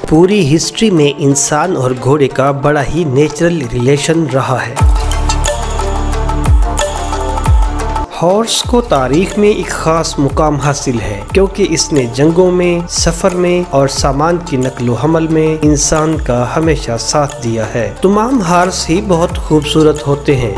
पूरी हिस्ट्री में इंसान और घोड़े का बड़ा ही नेचुरल रिलेशन रहा है। हॉर्स को तारीख में एक खास मुकाम हासिल है क्योंकि इसने जंगों में, सफर में और सामान की नकलो हमल में इंसान का हमेशा साथ दिया है। तमाम हॉर्स ही बहुत खूबसूरत होते हैं,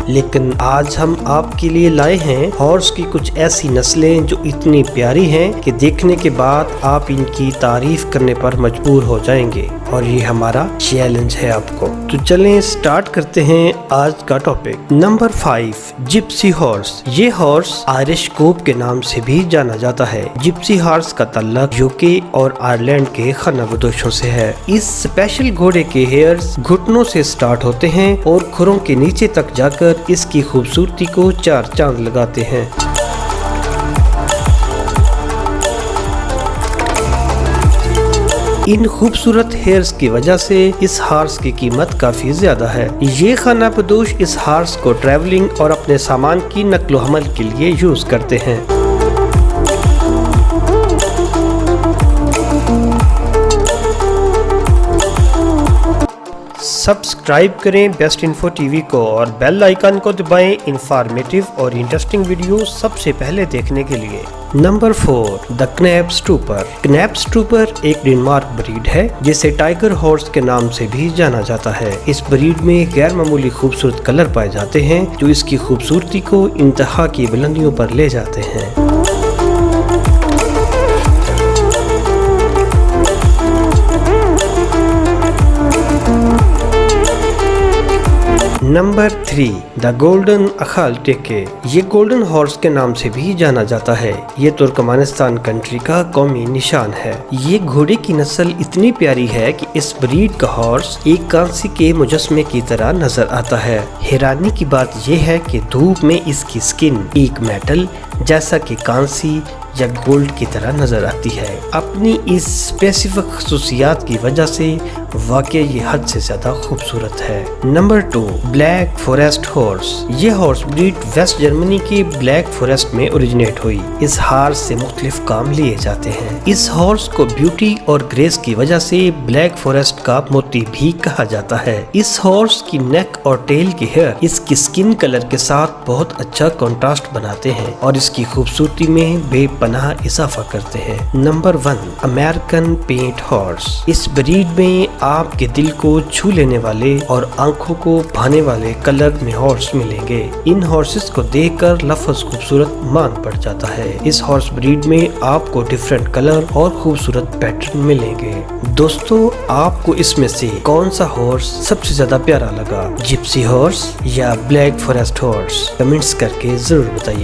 लेकिन आज हम आपके लिए लाए हैं हॉर्स की कुछ ऐसी नस्लें जो इतनी प्यारी हैं कि देखने के बाद आप इनकी तारीफ करने पर मजबूर हो जाएंगे, और ये हमारा चैलेंज है आपको। तो चलें स्टार्ट करते हैं आज का टॉपिक। Number 5, Gypsy horse. ये हॉर्स आयरिश कोब के नाम से भी जाना जाता है। जिप्सी हॉर्स का ताल्लुक यूके और आयरलैंड के खानाबदोशों से है। इस स्पेशल घोड़े के हेयर्स घुटनों से स्टार्ट होते हैं और खुरों के नीचे तक जाकर इसकी खूबसूरती को चार चांद लगाते हैं। इन खूबसूरत हेयर्स की वजह से इस हॉर्स की कीमत काफी ज्यादा है। ये खानाबदोश इस हॉर्स को ट्रैवलिंग और अपने सामान की नकलो हमल के लिए यूज करते हैं। सब्सक्राइब करें बेस्ट इन्फो टीवी को और बेल आइकन को दबाएं इंफॉर्मेटिव और इंटरेस्टिंग वीडियो सबसे पहले देखने के लिए। Number 4, the Knabstrupper. Knabstrupper एक डेनमार्क ब्रीड है जिसे टाइगर हॉर्स के नाम से भी जाना जाता है। इस ब्रीड में गैर मामूली खूबसूरत कलर पाए जाते हैं जो इसकी खूबसूरती को इंतहा की बुलंदियों पर ले जाते हैं। Number 3, the golden Akhal Teke. ये गोल्डन हॉर्स के नाम से भी जाना जाता है। ये तुर्कमेनिस्तान कंट्री का कौमी निशान है। ये घोड़े की नस्ल इतनी प्यारी है कि इस ब्रीड का हॉर्स एक कांसी के मुजस्मे की तरह नजर आता है। हैरानी की बात यह है कि धूप में इसकी स्किन एक मेटल जैसा कि कांसी या गोल्ड की तरह नजर आती है। अपनी इस स्पेसिफिक खसूसियात की वजह से वाकई ये हद से ज्यादा खूबसूरत है। Number 2, black forest horse. ये हॉर्स ब्रीड वेस्ट जर्मनी के ब्लैक फॉरेस्ट में ओरिजिनेट हुई। इस हॉर्स से मुख्तलिफ काम लिए जाते हैं। इस हॉर्स को ब्यूटी और ग्रेस की वजह से ब्लैक फॉरेस्ट का मोती भी कहा जाता है। इस हॉर्स की नेक और टेल के हेयर इसकी स्किन कलर के साथ बहुत अच्छा कॉन्ट्रास्ट बनाते हैं और इसकी खूबसूरती में बेपनाह इजाफा करते हैं। Number 1, American paint horse. इस ब्रीड में आपके दिल को छू लेने वाले और आंखों को भाने वाले कलर में हॉर्स मिलेंगे। इन हॉर्सेस को देखकर लफ्ज खूबसूरत मान पड़ जाता है। इस हॉर्स ब्रीड में आपको डिफरेंट कलर और खूबसूरत पैटर्न मिलेंगे। दोस्तों, आपको इसमें से कौन सा हॉर्स सबसे ज्यादा प्यारा लगा, जिप्सी हॉर्स या ब्लैक फॉरेस्ट हॉर्स? कमेंट्स करके जरूर बताइए।